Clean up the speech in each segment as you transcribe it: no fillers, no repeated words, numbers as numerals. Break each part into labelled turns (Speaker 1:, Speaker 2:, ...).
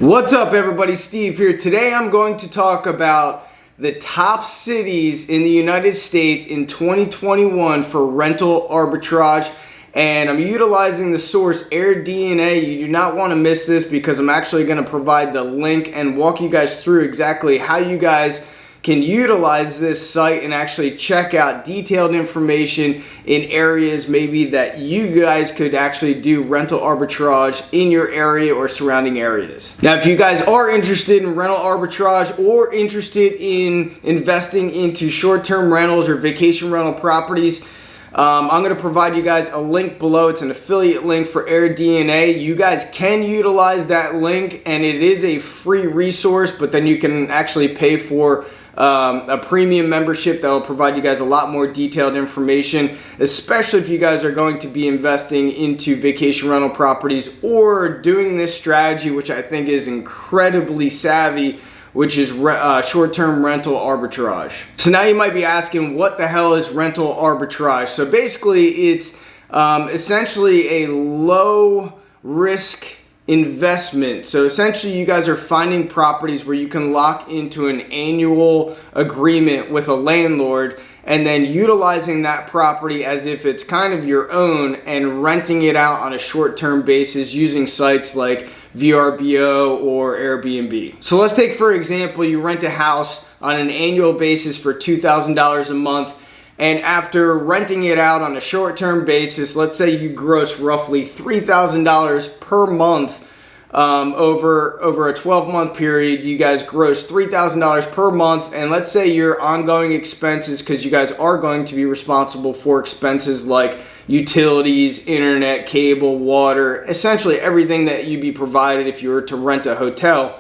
Speaker 1: What's up everybody, Steve here. Today I'm going to talk about the top cities in the United States in 2021 for rental arbitrage, and I'm utilizing the source AirDNA. You do not want to miss this because I'm actually going to provide the link and walk you guys through exactly how you guys can utilize this site and actually check out detailed information in areas maybe that you guys could actually do rental arbitrage in your area or surrounding areas. Now, if you guys are interested in rental arbitrage or interested in investing into short-term rentals or vacation rental properties, I'm going to provide you guys a link below. It's an affiliate link for AirDNA. You guys can utilize that link and it is a free resource, but then you can actually pay for a premium membership that will provide you guys a lot more detailed information, especially if you guys are going to be investing into vacation rental properties or doing this strategy, which I think is incredibly savvy, which is short-term rental arbitrage. So now you might be asking, what the hell is rental arbitrage? So basically it's essentially a low risk investment. So essentially you guys are finding properties where you can lock into an annual agreement with a landlord and then utilizing that property as if it's kind of your own and renting it out on a short-term basis using sites like Vrbo or Airbnb. So let's take, for example, you rent a house on an annual basis for $2,000 a month, and after renting it out on a short-term basis, let's say you gross roughly $3,000 per month over a 12-month period. You guys gross $3,000 per month, and let's say your ongoing expenses, because you guys are going to be responsible for expenses like utilities, internet, cable, water, essentially everything that you'd be provided if you were to rent a hotel.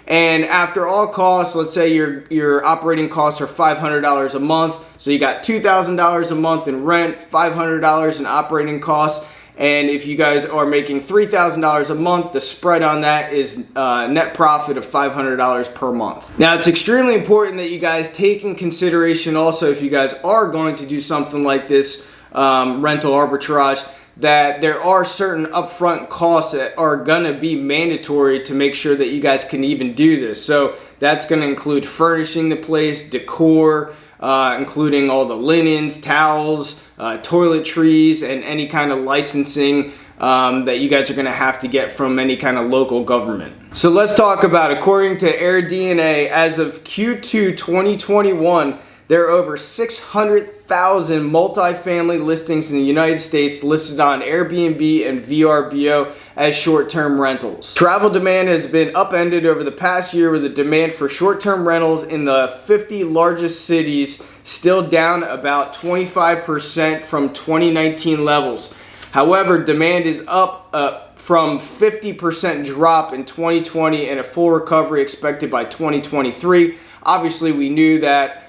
Speaker 1: And after all costs, let's say your operating costs are $500 a month. So you got $2,000 a month in rent, $500 in operating costs. And if you guys are making $3,000 a month, the spread on that is net profit of $500 per month. Now, it's extremely important that you guys take in consideration also, if you guys are going to do something like this rental arbitrage, that there are certain upfront costs that are going to be mandatory to make sure that you guys can even do this. So that's going to include furnishing the place, decor, including all the linens, towels, toiletries, and any kind of licensing that you guys are going to have to get from any kind of local government. So let's talk about, according to AirDNA, as of Q2 2021, there are over 600,000 multifamily listings in the United States listed on Airbnb and Vrbo as short-term rentals. Travel demand has been upended over the past year, with the demand for short-term rentals in the 50 largest cities still down about 25% from 2019 levels. However, demand is up from 50% drop in 2020 and a full recovery expected by 2023. Obviously, we knew that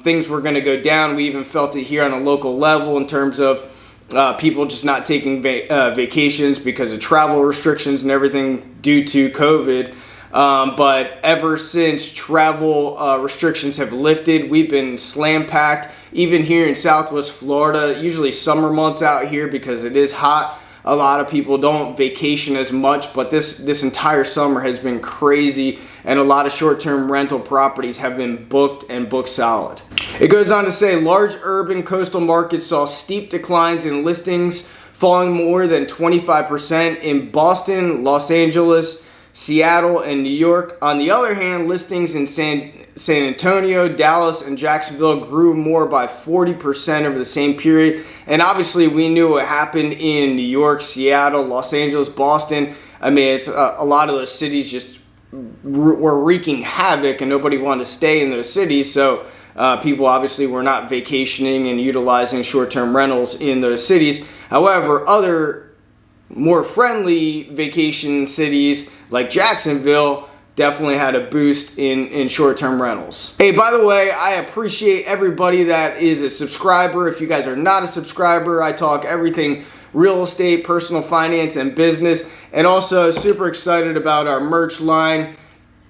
Speaker 1: things were going to go down. We even felt it here on a local level in terms of people just not taking vacations because of travel restrictions and everything due to COVID. But ever since travel restrictions have lifted, we've been slam packed. Even here in Southwest Florida, usually summer months out here because it is hot, a lot of people don't vacation as much, but this entire summer has been crazy, and a lot of short-term rental properties have been booked and booked solid. It goes on to say large urban coastal markets saw steep declines in listings, falling more than 25% in Boston, Los Angeles, Seattle, and New York. On the other hand, listings in San Antonio, Dallas, and Jacksonville grew more by 40% over the same period. And obviously we knew what happened in New York, Seattle, Los Angeles, Boston. I mean, it's a lot of those cities just were wreaking havoc and nobody wanted to stay in those cities. So people obviously were not vacationing and utilizing short-term rentals in those cities. However, other more friendly vacation cities like Jacksonville definitely had a boost in short-term rentals. Hey, by the way, I appreciate everybody that is a subscriber. If you guys are not a subscriber, I talk everything real estate, personal finance, and business. And also super excited about our merch line.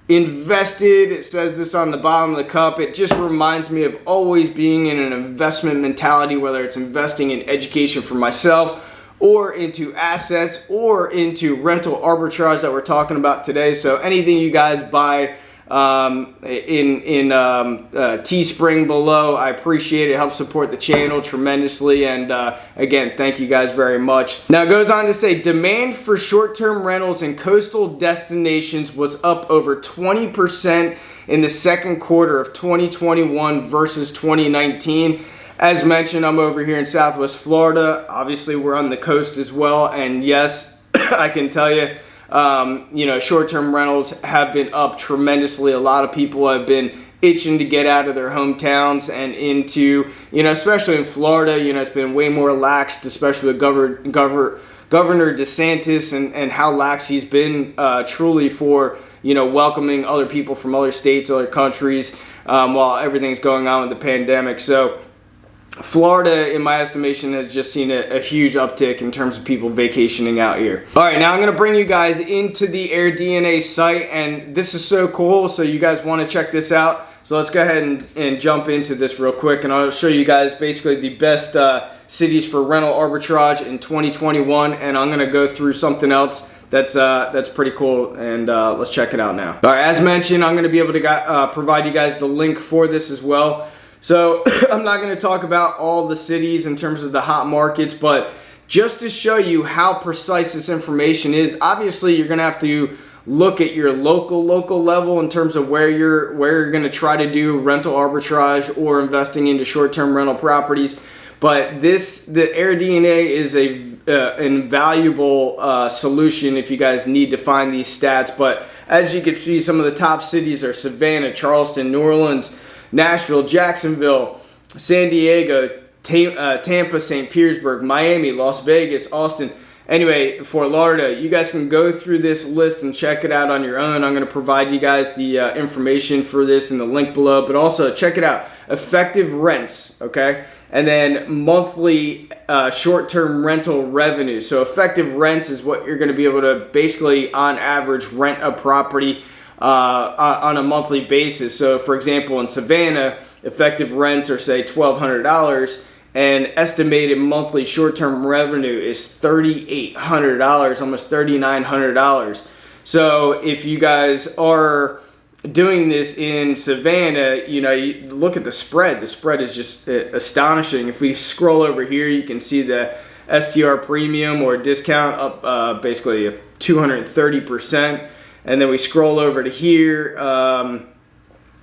Speaker 1: Invested, it says this on the bottom of the cup. It just reminds me of always being in an investment mentality, whether it's investing in education for myself or into assets or into rental arbitrage that we're talking about today. So anything you guys buy in Teespring below, I appreciate it. It helps support the channel tremendously, and again, thank you guys very much. Now it goes on to say demand for short-term rentals in coastal destinations was up over 20% in the second quarter of 2021 versus 2019. As mentioned, I'm over here in Southwest Florida. Obviously we're on the coast as well, and yes, I can tell you, short-term rentals have been up tremendously. A lot of people have been itching to get out of their hometowns and into, especially in Florida, it's been way more laxed, especially with Governor DeSantis and how lax he's been truly for, welcoming other people from other states, other countries, while everything's going on with the pandemic. So Florida, in my estimation, has just seen a huge uptick in terms of people vacationing out here. All right, now I'm going to bring you guys into the AirDNA site, and this is so cool, so you guys want to check this out. So let's go ahead and jump into this real quick, and I'll show you guys basically the best cities for rental arbitrage in 2021, and I'm going to go through something else that's pretty cool, and let's check it out now. All right, as mentioned, I'm going to be able to provide you guys the link for this as well. So I'm not going to talk about all the cities in terms of the hot markets, but just to show you how precise this information is, obviously you're going to have to look at your local level in terms of where you're going to try to do rental arbitrage or investing into short-term rental properties. But the AirDNA is an invaluable solution if you guys need to find these stats. But as you can see, some of the top cities are Savannah, Charleston, New Orleans, Nashville, Jacksonville, San Diego, Tampa, St. Petersburg, Miami, Las Vegas, Austin. Anyway, Fort Lauderdale. You guys can go through this list and check it out on your own. I'm going to provide you guys the information for this in the link below, but also check it out. Effective rents, okay? And then monthly short-term rental revenue. So effective rents is what you're going to be able to basically, on average, rent a property on a monthly basis. So for example, in Savannah, effective rents are say $1,200, and estimated monthly short-term revenue is $3,800, almost $3,900. So if you guys are doing this in Savannah, you look at the spread. The spread is just astonishing. If we scroll over here, you can see the STR premium or discount up basically 230%. And then we scroll over to here,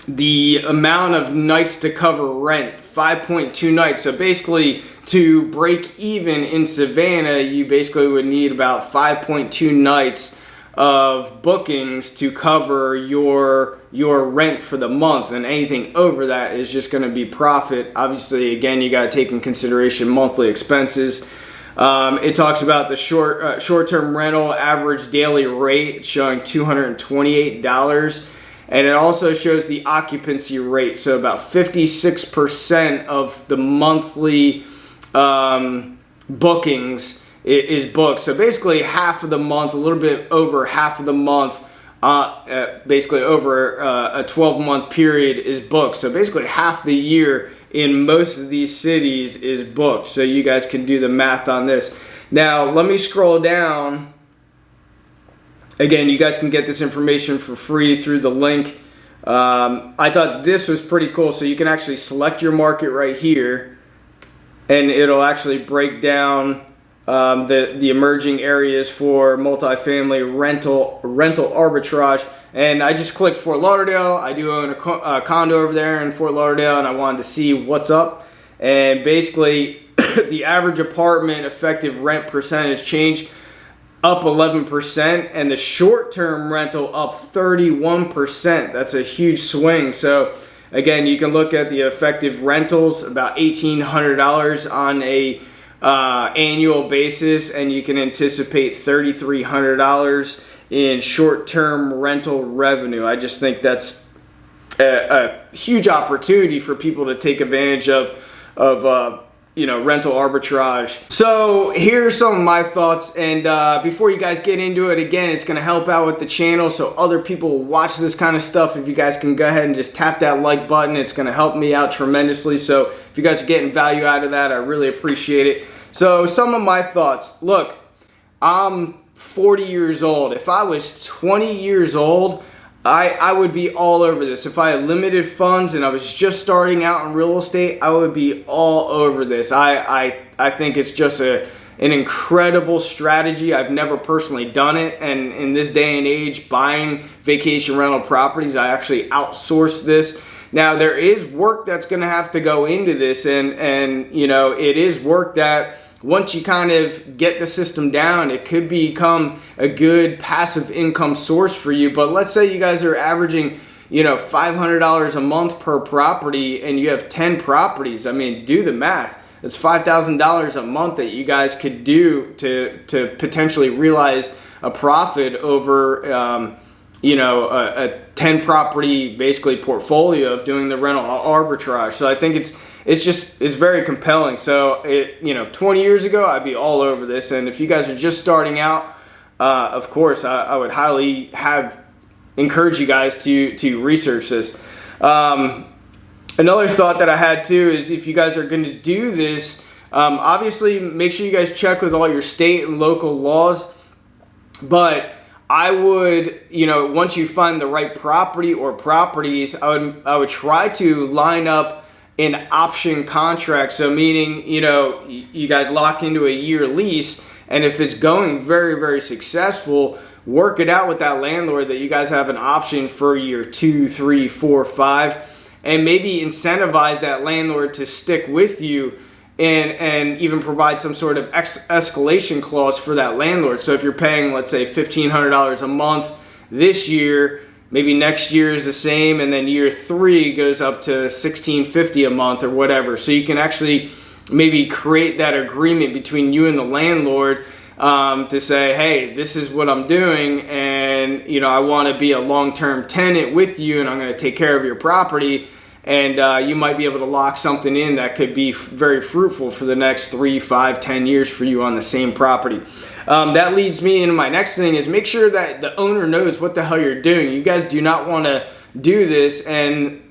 Speaker 1: the amount of nights to cover rent, 5.2 nights. So basically, to break even in Savannah, you basically would need about 5.2 nights of bookings to cover your rent for the month, and anything over that is just going to be profit. Obviously, again, you got to take in consideration monthly expenses. It talks about the short-term rental average daily rate showing $228, and it also shows the occupancy rate. So about 56% of the monthly bookings is booked. So basically half of the month, a little bit over half of the month, basically over a 12-month period is booked. So basically half the year in most of these cities is booked. So you guys can do the math on this. Now let me scroll down. Again, you guys can get this information for free through the link. I thought this was pretty cool. So you can actually select your market right here, and it'll actually break down the emerging areas for multifamily rental arbitrage. And I just clicked Fort Lauderdale. I do own a condo over there in Fort Lauderdale, and I wanted to see what's up. And basically, the average apartment effective rent percentage change up 11%, and the short-term rental up 31%. That's a huge swing. So again, you can look at the effective rentals, about $1,800 on a annual basis, and you can anticipate $3,300 in short-term rental revenue. I just think that's a huge opportunity for people to take advantage of rental arbitrage. So here are some of my thoughts, and before you guys get into it, again, it's going to help out with the channel so other people will watch this kind of stuff. If you guys can go ahead and just tap that like button, it's going to help me out tremendously. So if you guys are getting value out of that, I really appreciate it. So some of my thoughts. Look, I'm 40 years old. If I was 20 years old, I would be all over this. If I had limited funds and I was just starting out in real estate, I would be all over this. I think it's just an incredible strategy. I've never personally done it, and in this day and age, buying vacation rental properties, I actually outsource this. Now, there is work that's going to have to go into this, and you know, it is work that once you kind of get the system down, it could become a good passive income source for you. But let's say you guys are averaging, you know, $500 a month per property and you have 10 properties. I mean, do the math. It's $5,000 a month that you guys could do to potentially realize a profit over, you know, a 10 property basically portfolio of doing the rental arbitrage. So I think it's very compelling. So you know, 20 years ago, I'd be all over this. And if you guys are just starting out, of course, I would highly encourage you guys to research this. Another thought that I had too is if you guys are going to do this, obviously make sure you guys check with all your state and local laws. But I would, you know, once you find the right property or properties, I would try to line up an option contract. So meaning, you know, you guys lock into a year lease, and if it's going very, very successful, work it out with that landlord that you guys have an option for year 2, 3, 4, 5, and maybe incentivize that landlord to stick with you and even provide some sort of escalation clause for that landlord. So if you're paying, let's say, $1,500 a month this year, maybe next year is the same, and then year 3 goes up to $1,650 a month or whatever. So you can actually maybe create that agreement between you and the landlord to say, hey, this is what I'm doing, and you know, I want to be a long-term tenant with you, and I'm going to take care of your property. And you might be able to lock something in that could be very fruitful for the next 3, 5, 10 years for you on the same property. That leads me into my next thing is make sure that the owner knows what the hell you're doing. You guys do not want to do this and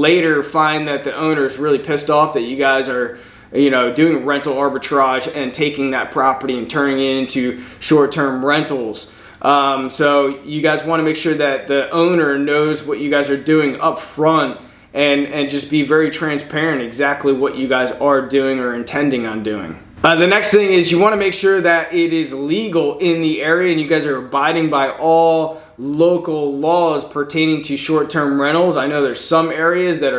Speaker 1: later find that the owner is really pissed off that you guys are, you know, doing rental arbitrage and taking that property and turning it into short-term rentals. So you guys want to make sure that the owner knows what you guys are doing up front, and just be very transparent exactly what you guys are doing or intending on doing. The next thing is you want to make sure that it is legal in the area and you guys are abiding by all local laws pertaining to short-term rentals. I know there's some areas that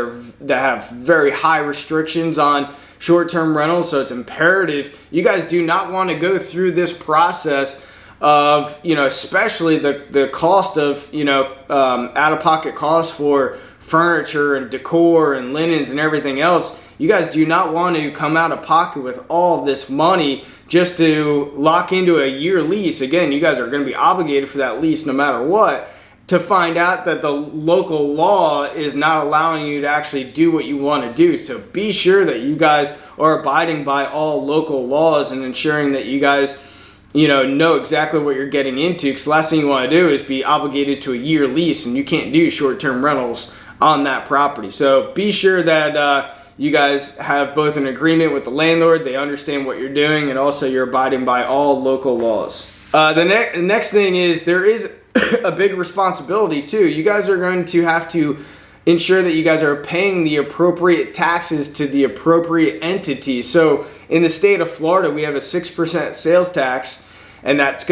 Speaker 1: have very high restrictions on short-term rentals, so it's imperative you guys do not want to go through this process of, you know, especially the cost of, you know, out-of-pocket costs for furniture and decor and linens and everything else. You guys do not want to come out of pocket with all of this money just to lock into a year lease. Again, you guys are going to be obligated for that lease no matter what, to find out that the local law is not allowing you to actually do what you want to do. So be sure that you guys are abiding by all local laws and ensuring that you guys, you know exactly what you're getting into, because the last thing you want to do is be obligated to a year lease and you can't do short-term rentals on that property. So be sure that you guys have both an agreement with the landlord, they understand what you're doing, and also you're abiding by all local laws. The next thing is there is a big responsibility too. You guys are going to have to ensure that you guys are paying the appropriate taxes to the appropriate entity. So in the state of Florida, we have a 6% sales tax, and that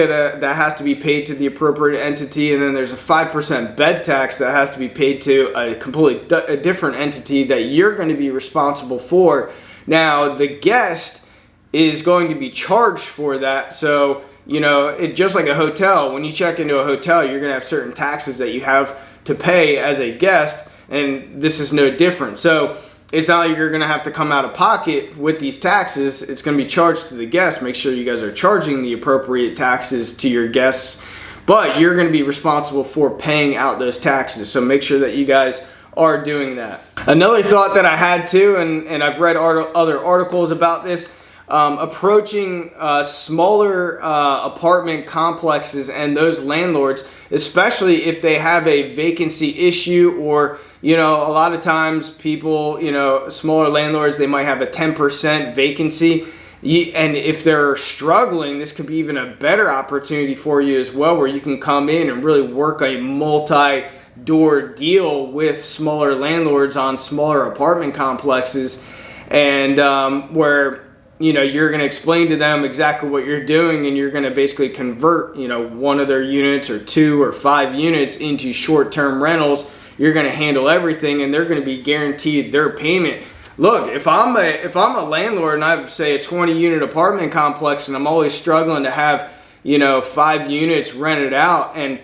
Speaker 1: has to be paid to the appropriate entity, and then there's a 5% bed tax that has to be paid to a completely different entity that you're going to be responsible for. Now, the guest is going to be charged for that. So, you know, just like a hotel, when you check into a hotel, you're going to have certain taxes that you have to pay as a guest, and this is no different. So it's not like you're going to have to come out of pocket with these taxes. It's going to be charged to the guests. Make sure you guys are charging the appropriate taxes to your guests, but you're going to be responsible for paying out those taxes. So make sure that you guys are doing that. Another thought that I had too, and I've read other articles about this, approaching smaller apartment complexes and those landlords, especially if they have a vacancy issue, or, you know, a lot of times people, you know, smaller landlords, they might have a 10% vacancy, And if they're struggling, this could be even a better opportunity for you as well, where you can come in and really work a multi-door deal with smaller landlords on smaller apartment complexes, and where you're going to explain to them exactly what you're doing, and you're going to basically convert one of their units or 2 or 5 units into short-term rentals. You're going to handle everything, and they're going to be guaranteed their payment. Look, if I'm a landlord and I have, say, a 20-unit apartment complex, and I'm always struggling to have 5 units rented out, and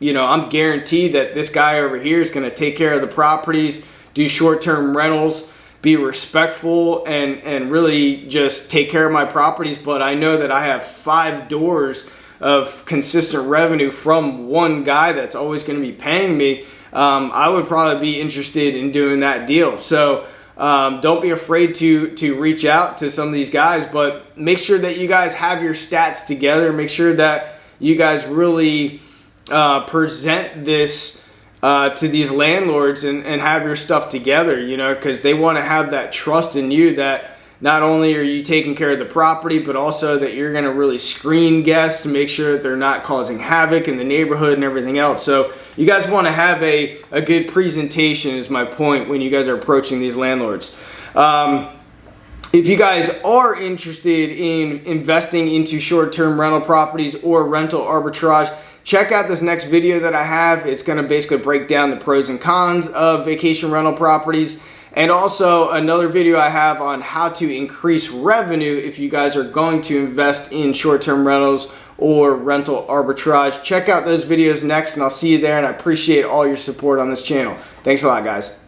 Speaker 1: I'm guaranteed that this guy over here is going to take care of the properties, do short-term rentals, be respectful, and really just take care of my properties, but I know that I have 5 doors of consistent revenue from one guy that's always going to be paying me, I would probably be interested in doing that deal. So don't be afraid to reach out to some of these guys, but make sure that you guys have your stats together. Make sure that you guys really present this to these landlords and have your stuff together, because they want to have that trust in you that not only are you taking care of the property, but also that you're going to really screen guests to make sure that they're not causing havoc in the neighborhood and everything else. So you guys want to have a good presentation is my point when you guys are approaching these landlords. If you guys are interested in investing into short-term rental properties or rental arbitrage, check out this next video that I have. It's going to basically break down the pros and cons of vacation rental properties, and also another video I have on how to increase revenue if you guys are going to invest in short-term rentals or rental arbitrage. Check out those videos next, and I'll see you there, and I appreciate all your support on this channel. Thanks a lot, guys.